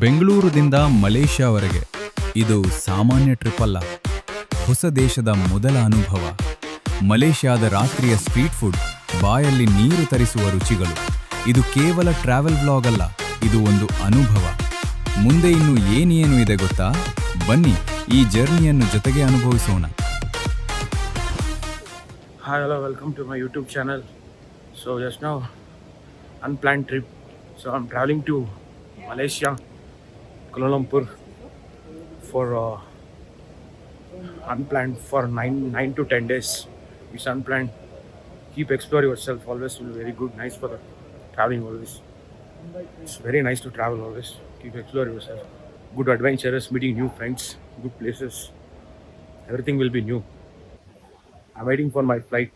ಬೆಂಗಳೂರಿನಿಂದ ಮಲೇಷ್ಯಾವರೆಗೆ ಇದು ಸಾಮಾನ್ಯ ಟ್ರಿಪ್ ಅಲ್ಲ. ಹೊಸ ದೇಶದ ಮೊದಲ ಅನುಭವ. ಮಲೇಷ್ಯಾದ ರಾತ್ರಿಯ ಸ್ಟ್ರೀಟ್ ಫುಡ್, ಬಾಯಲ್ಲಿ ನೀರು ತರಿಸುವ ರುಚಿಗಳು. ಇದು ಕೇವಲ ಟ್ರಾವೆಲ್ ವ್ಲಾಗ್ ಅಲ್ಲ, ಇದು ಒಂದು ಅನುಭವ. ಮುಂದೆ ಇನ್ನು ಏನೇನು ಇದೆ ಗೊತ್ತಾ? ಬನ್ನಿ ಈ ಜರ್ನಿಯನ್ನು ಜೊತೆಗೆ ಅನುಭವಿಸೋಣ. Hi, hello, welcome to my YouTube channel. So just now, unplanned trip. So I'm traveling to Malaysia, Kuala Lumpur for unplanned for 9 to 10 days. It's unplanned. Keep explore yourself. Always will be very good, nice for the traveling always. It's very nice to travel always. Keep explore yourself. Good adventures, meeting new friends, good places. Everything will be new. I'm waiting for my flight.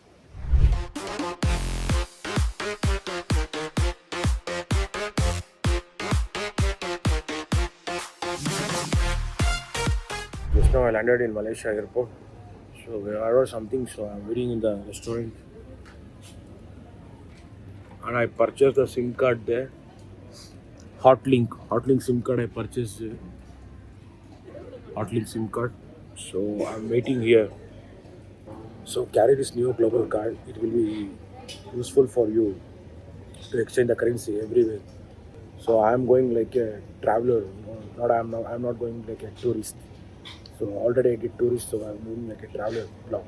Just now I landed in Malaysia airport. So I ordered something, so I'm waiting in the restaurant. And I purchased the SIM card there. Hotlink SIM card I purchased. Hotlink SIM card. So I'm waiting here. So carry this new global card. It will be useful for you to exchange the currency everywhere. So I am going like a traveler. I'm not going like a tourist. So already I did tourist, so I'm doing like a traveler vlog.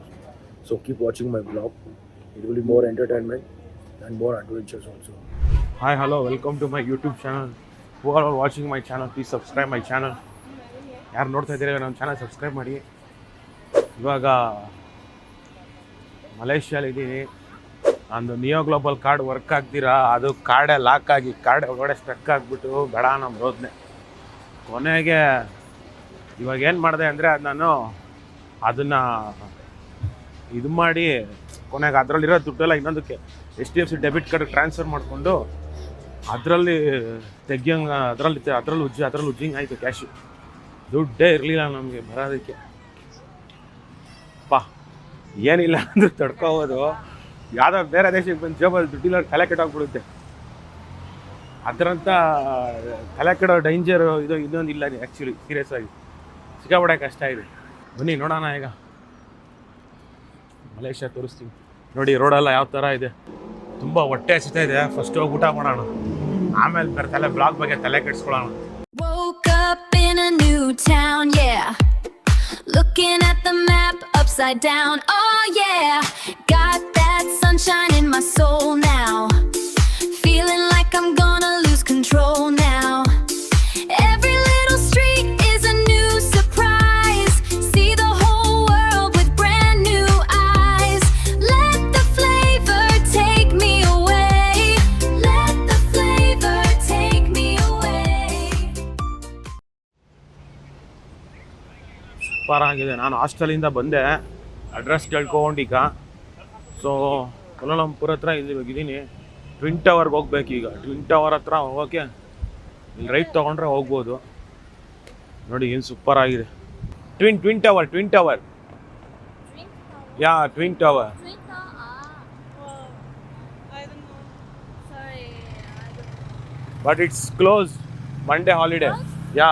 So keep watching my vlog. It will be more entertainment and more adventures also. Hi, hello, welcome to my YouTube channel. Who are watching my channel, please subscribe my channel. ಯಾರು ನೋಡ್ತಾ ಇದ್ದೀರಾ ನಮ್ಮ channel subscribe ಮಾಡಿ. ಇವಾಗ ಮಲೇಷ್ಯಾಲಿದ್ದೀನಿ. ನಂದು neo global card work ಆಗ್ತೀರಾ, ಅದು ಕಾರ್ಡೇ lock ಆಗಿ ಕಾರ್ಡ್ ಒಳಗಡೆ ಸ್ಟಕ್ ಆಗಿಬಿಟ್ಟು ಬೇಡ ನಮ್ಮ ರೋದ್ನೆ. ಕೊನೆಗೆ ಇವಾಗ ಏನು ಮಾಡಿದೆ ಅಂದರೆ ನಾನು ಅದನ್ನು ಇದು ಮಾಡಿ ಕೊನೆಗೆ ಅದರಲ್ಲಿರೋ ದುಡ್ಡೆಲ್ಲ ಇನ್ನೊಂದಕ್ಕೆ HDFC ಡೆಬಿಟ್ ಕಾರ್ಡ್ ಟ್ರಾನ್ಸ್ಫರ್ ಮಾಡಿಕೊಂಡು ಅದರಲ್ಲಿ ತೆಗಿಯಂಗೆ ಅದರಲ್ಲಿ ಉಜ್ಜಿಂಗ್ ಆಯಿತು ಕ್ಯಾಶು. ದುಡ್ಡೇ ಇರಲಿಲ್ಲ ನಮಗೆ ಬರೋದಕ್ಕೆ. ಏನಿಲ್ಲ ಅಂದ್ರೆ ತಡ್ಕೋಬೋದು. ಯಾವುದೋ ಬೇರೆ ದೇಶಕ್ಕೆ ಬಂದು ಜೇಬಲ್ಲಿ ದುಡ್ಡಿಲ್ಲ ತಲೆ ಕೆಟ್ಟೋಗ್ಬಿಡುತ್ತೆ. ಅದರಂಥ ತಲೆ ಕೆಡೋ ಡೇಂಜರು ಇನ್ನೊಂದು ಇಲ್ಲ ಆ್ಯಕ್ಚುಲಿ. ಸೀರಿಯಸ್ ಆಗಿ ಸಿಕ್ಕಾಪಟ್ಟೆ ಕಷ್ಟ ಇದೆ. ಬನ್ನಿ ನೋಡೋಣ. ಈಗ ಮಲೇಷ್ಯಾ ತೋರಿಸ್ತೀನಿ ನೋಡಿ. ರೋಡೆಲ್ಲ ಯಾವ ಥರ ಇದೆ. ತುಂಬ ಹೊಟ್ಟೆ ಹಸಿತಾ ಇದೆ. ಫಸ್ಟ್ ಹೋಗಿ ಊಟ ಮಾಡೋಣ, ಆಮೇಲೆ ಬೇರೆ ಬ್ಲಾಗ್ ಬಗ್ಗೆ ತಲೆ ಕೆಡಿಸ್ಕೊಳ್ಳೋಣ. Woke up in a new town, yeah. Looking at the map upside down, oh yeah. Got that sunshine in my soul now. Feeling like I'm gonna lose control now. Every little street is a new surprise. See the whole world with brand new eyes. Let the flavor take me away. Let the flavor take me away. Super ಆಗಿದೆ. ನಾನು ಹಾಸ್ಟೆಲಿಂದ ಬಂದೆ, address ಕೇಳ್ಕೊಂಡು ಈಗ. So ಕೋಲಾಲಂಪುರ್ ಹತ್ರ ಇದ್ದೀನಿ. Twin ಟವರ್ಗೆ ಹೋಗ್ಬೇಕು. ಈಗ twin tower ಹತ್ರ ಹೋಗೋಕ್ಕೆ ಇಲ್ಲಿ ರೈಟ್ ತೊಗೊಂಡ್ರೆ ಹೋಗ್ಬೋದು. ನೋಡಿ ಏನು ಸೂಪರ್ ಆಗಿದೆ. Twin tower yeah twin tower. But it's close. Monday holiday. Yeah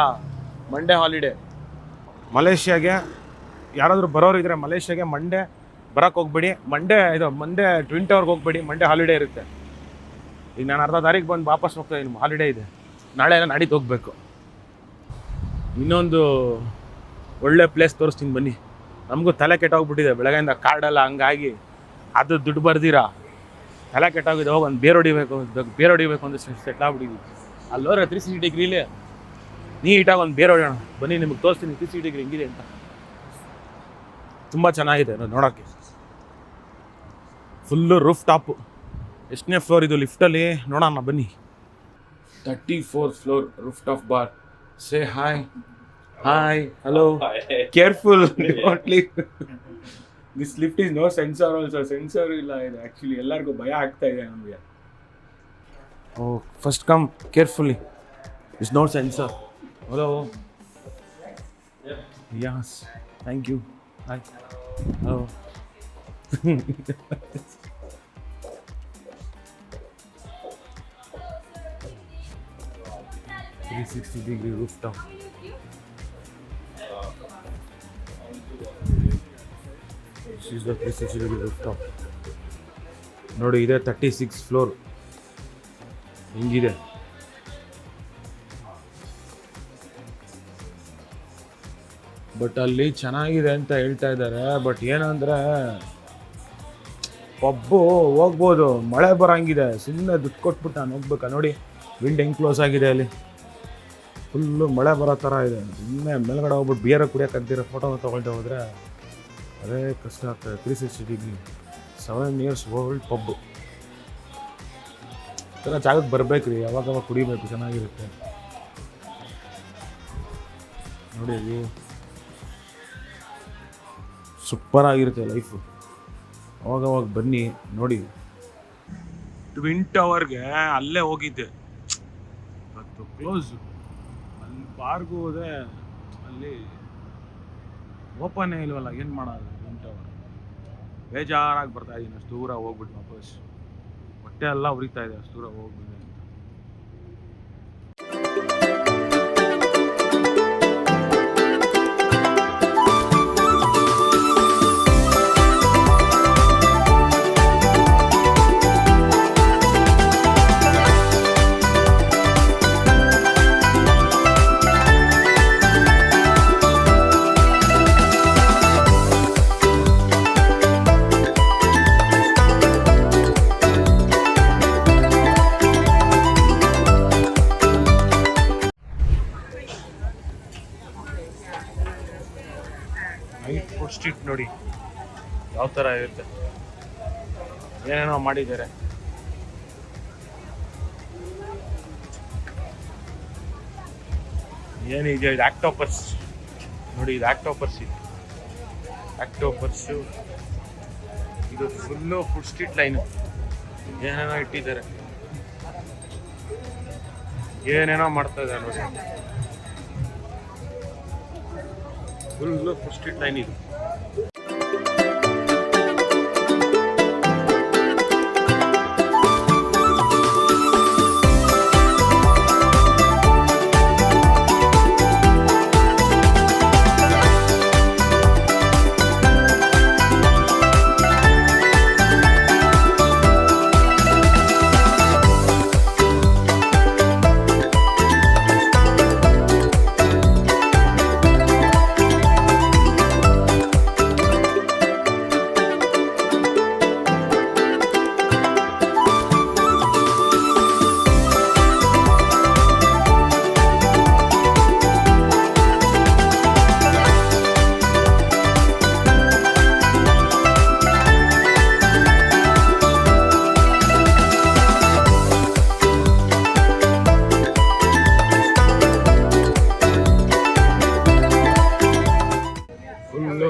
Monday holiday. ಮಲೇಷ್ಯಾಗೆ ಯಾರಾದರೂ ಬರೋರು ಇದ್ದರೆ ಮಲೇಷ್ಯಾಗೆ ಮಂಡೇ ಬರೋಕ್ಕೆ ಹೋಗ್ಬೇಡಿ. ಮಂಡೇ ಟ್ವಿನ್ ಟವರ್ಗೆ ಹೋಗ್ಬೇಡಿ. ಮಂಡೇ ಹಾಲಿಡೇ ಇರುತ್ತೆ. ಈಗ ನಾನು ಅರ್ಧ ತಾರೀಕು ಬಂದು ವಾಪಸ್ ಹೋಗ್ತಾ ಇದ್ದೀನಿ. ಹಾಲಿಡೇ ಇದೆ. ನಾಳೆ ಎಲ್ಲ ನಾಡಿದ್ದು ಹೋಗಬೇಕು. ಇನ್ನೊಂದು ಒಳ್ಳೆ ಪ್ಲೇಸ್ ತೋರಿಸ್ತೀನಿ ಬನ್ನಿ. ನಮಗೂ ತಲೆ ಕೆಟ್ಟೋಗ್ಬಿಟ್ಟಿದೆ ಬೆಳಗ್ಗೆಯಿಂದ ಕಾರ್ಡೆಲ್ಲ ಹಂಗಾಗಿ. ಅದು ದುಡ್ಡು ಬರ್ದಿರಾ ತಲೆ ಕೆಟ್ಟೋಗಿದೆ. ಹೋಗಿ ಒಂದು ಬೇರೆ ಹೊಡಿಬೇಕು ಅಂತ ಸೆಟ್ ಆಗ್ಬಿಟ್ಟಿದ್ವಿ. ಅಲ್ಲೋದ್ರೆ 360 ಡಿಗ್ರಿಲೇ ನೀಟಾಗಿ ಒಂದು ಬೇರೆ ಹೊಡೆಯೋಣ ಬನ್ನಿ. ನಿಮಗೆ ತೋರಿಸ್ತೀನಿ 360 ಡಿಗ್ರಿ ಹೆಂಗಿದೆ ಅಂತ. ತುಂಬ ಚೆನ್ನಾಗಿದೆ ನೋಡೋಕ್ಕೆ. Full roof top. ಎಷ್ಟನೇ ಫ್ಲೋರ್ ಇದು ಲಿಫ್ಟಲ್ಲಿ ನೋಡೋಣ ಬನ್ನಿ. 34th floor roof top bar. Say hi hello. Careful, don't leave. This lift is no sensor also. Sensor ಇಲ್ಲ ಇದು ಆ್ಯಕ್ಚುಲಿ. ಎಲ್ಲರಿಗೂ ಭಯ ಆಗ್ತಾ ಇದೆ ನಮಗೆ. Oh first come carefully. Is no sensor. Hello. Yes thank you. Hi hello. 360-degree rooftop. This is the 360-degree rooftop. ನೋಡಿ ಇದೆ 36 floor. ಹಿಂಗಿದೆ. ಬಟ್ ಅಲ್ಲಿ ಚೆನ್ನಾಗಿದೆ ಅಂತ ಹೇಳ್ತಾ ಇದ್ದಾರೆ. ಬಟ್ ಏನಂದ್ರೆ ಪಬ್ಬು ಹೋಗ್ಬೋದು, ಮಳೆ ಬರೋಂಗಿದೆ. ಸುಮ್ಮನೆ ದುಡ್ಡು ಕೊಟ್ಬಿಟ್ಟು ನಾನು ಹೋಗ್ಬೇಕಾ? ನೋಡಿ ವಿಂಡ್ ಹೆಂಗೆ ಕ್ಲೋಸ್ ಆಗಿದೆ, ಅಲ್ಲಿ ಫುಲ್ಲು ಮಳೆ ಬರೋ ಥರ ಇದೆ. ಸುಮ್ಮನೆ ಮೇಲ್ಗಡೆ ಹೋಗ್ಬಿಟ್ಟು ಬಿಯರ್ ಕುಡಿಯೋಕ್ಕಂತೀರ ಫೋಟೋನ ತೊಗೊಳ್ತಾ ಹೋದರೆ ಅದೇ ಕಷ್ಟ ಆಗ್ತದೆ. 360 7 years ಓಲ್ಡ್ ಪಬ್ಬು. ಈ ಥರ ಜಾಗಕ್ಕೆ ಬರ್ಬೇಕು ಯಾವಾಗ ಕುಡಿಬೇಕು, ಚೆನ್ನಾಗಿರುತ್ತೆ. ನೋಡಿ ವ್ಯೂ ಸೂಪರ್ ಆಗಿರುತ್ತೆ ಲೈಫು. ಅವಾಗವಾಗ ಬನ್ನಿ ನೋಡಿ. ಟ್ವಿನ್ ಟವರ್ಗೆ ಅಲ್ಲೇ ಹೋಗಿದ್ದೆ, ಇವತ್ತು ಕ್ಲೋಸ್. ಅಲ್ಲಿ ಬಾರ್ಗೂ ಹೋದೆ, ಅಲ್ಲಿ ಓಪನ್ನೇ ಇಲ್ವಲ್ಲ, ಏನು ಮಾಡೋದು? ಟ್ವಿನ್ ಟವರ್ ಬೇಜಾರಾಗಿ ಬರ್ತಾ ಇದ್ದೀನಿ. ಅಷ್ಟು ದೂರ ಹೋಗ್ಬಿಟ್ಟು ವಾಪಸ್ ಹೊಟ್ಟೆ ಎಲ್ಲ ಉರಿತಾ ಇದೆ, ಅಷ್ಟು ದೂರ ಹೋಗ್ಬಿಟ್ಟೆ ಅಂತ. ನೈಟ್ ಫುಡ್ ಸ್ಟ್ರೀಟ್ ನೋಡಿ ಯಾವ ಥರ ಇರುತ್ತೆ, ಏನೇನೋ ಮಾಡಿದ್ದಾರೆ. ಏನಿದೆ ಇದು? ಆಕ್ಟೋಪಸ್ ನೋಡಿ, ಇದು ಆಕ್ಟೋಪಸ್. ಆಕ್ಟೋಪಸ್ಸು ಇದು ಫುಲ್ಲು ಫುಡ್ ಸ್ಟ್ರೀಟ್ ಲೈನು. ಏನೇನೋ ಇಟ್ಟಿದ್ದಾರೆ, ಏನೇನೋ ಮಾಡ್ತಾ ಇದ್ದಾರೆ ನೋಡಿ. ಫುಲ್ಲು ಫುಡ್ ಸ್ಟ್ರೀಟ್ ಲೈನ್ ಇದು.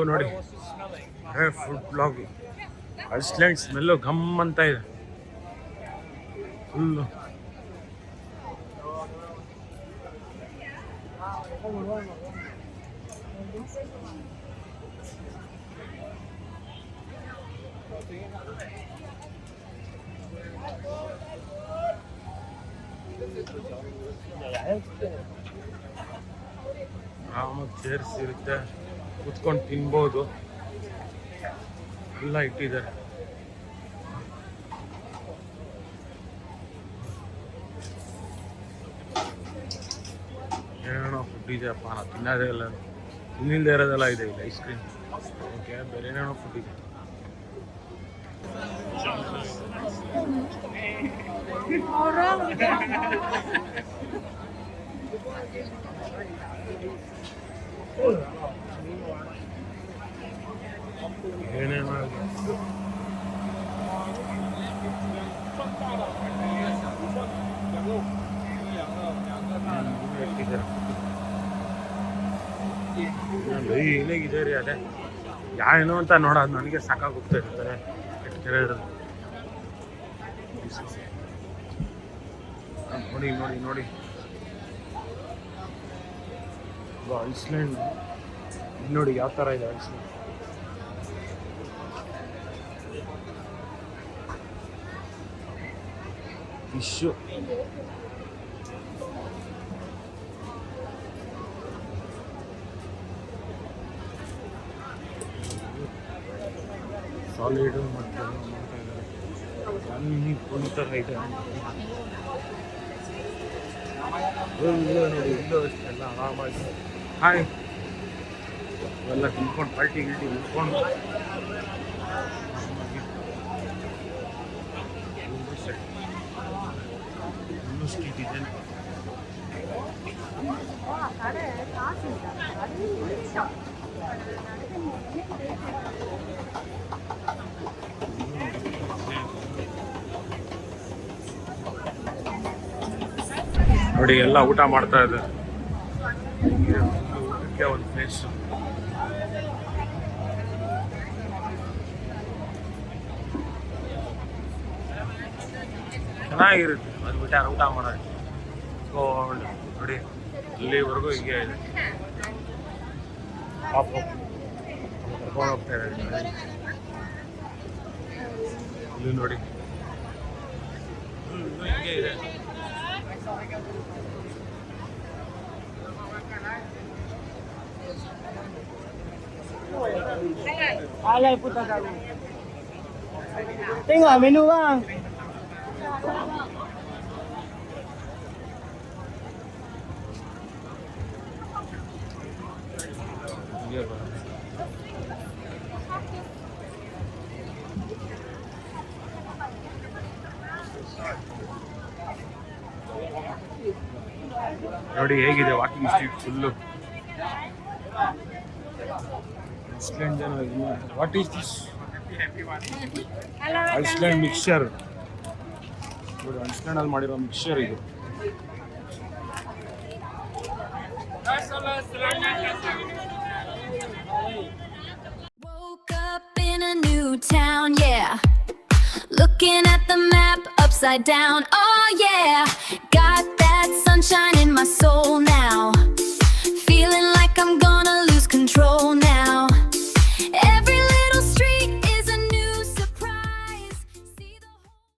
ನೋಡಿ ಫುಡ್ ಬ್ಲಾಗ್. ಐಸ್ಲ್ಯಾಂಡ್ ಸ್ಮೆಲ್ಲು ಘಮ್ ಅಂತ ಇದೆ ಫುಲ್ಲು. ಆರಾಮಾಗಿ ಚೇರ್ಸ್ ಇರುತ್ತೆ, ಕುತ್ಕೊಂಡು ತಿನ್ಬೋದು. ಎಲ್ಲ ಇಟ್ಟಿದ್ದಾರೆ. ಏನೇನೋ ಫುಡ್ ಇದೆಯಪ್ಪ, ನಾವು ತಿನ್ನೋದೇ ಇಲ್ಲ, ತಿನ್ನಿಲ್ದೇ ಇರೋದೆಲ್ಲ ಇದೆ ಇಲ್ಲಿ. ಐಸ್ ಕ್ರೀಮ್, ಓಕೆ, ಬೇರೆ ಏನೇನೋ ಫುಡ್ ಇದೆ. ಏನೇನೋ ಏನಾಗಿದೆ ರೀ ಅದೇ ಯಾರೇನೋ ಅಂತ ನೋಡೋದು ನನಗೆ ಸಾಕಾಗೋಗ್ತಾ ಇರ್ತಾರೆ. ಎಷ್ಟು ಕೆರೆ ಇರೋದು ನೋಡಿ ನೋಡಿ ನೋಡಿ. ಐಸ್ಲ್ಯಾಂಡ್ ನೋಡಿ ಯಾವ ಥರ ಇದೆ ಐಸ್ಲ್ಯಾಂಡ್. ಫಿಶ್ಶು ಸಾಲಿಡ್ ಮತ್ತು ಮಾಡ್ತಾ ಇದ್ದಾರೆ ಸಣ್ಣ ಪುಳಿ ಥರ ಇದೆ ನೋಡಿ ಇಲ್ಲೂ ಅಷ್ಟೆಲ್ಲ ಆರಾಮಾಗಿ ಹಾಯ್ ಎಲ್ಲ ತಿನ್ಕೊಂಡು ಪಾರ್ಟಿ ಗಿಲ್ಟಿ ಮುಚ್ಕೊಂಡು ಇನ್ನೂ ಸ್ಟ್ರೀಟ್ ಇದೆ ನೋಡಿ ಎಲ್ಲ ಊಟ ಮಾಡ್ತಾ ಇದ್ದಾರೆ ಊಟಕ್ಕೆ ಒಂದು ಪ್ಲೇಸ್ ಚೆನ್ನಾಗಿರುತ್ತೆ ಅದು ಬಿಟ್ಟು ಯಾರು ಊಟ ಮಾಡೋದು ನೋಡಿ ಇಲ್ಲಿವರೆಗೂ ಹೀಗೆ ಇದೆ ಪಾಪ ಕರ್ಕೊಂಡು ಹೋಗ್ತಾ ಇದ್ದಾರೆ ಇಲ್ಲಿ ನೋಡಿ ಇನ್ನೂ ಹೀಗೆ ಇದೆ Alay puta gago. Tengok menu bang. ಹೀಗೆ ಬರೋದು ನೋಡಿ ಹೇಗಿದೆ ವಾಕಿಂಗ್ ಸ್ಟ್ರೀಟ್ ಫುಲ್ಲು ಐಸ್ಲ್ಯಾಂಡ್ ಜನ what is this Iceland mixture ನೋಡಿ ಐಸ್ಲ್ಯಾಂಡಲ್ಲಿ ಮಾಡಿರೋ ಮಿಕ್ಸ್ಚರ್ ಇದು Woke up in a new town, yeah. Looking at the map upside down, oh yeah. Got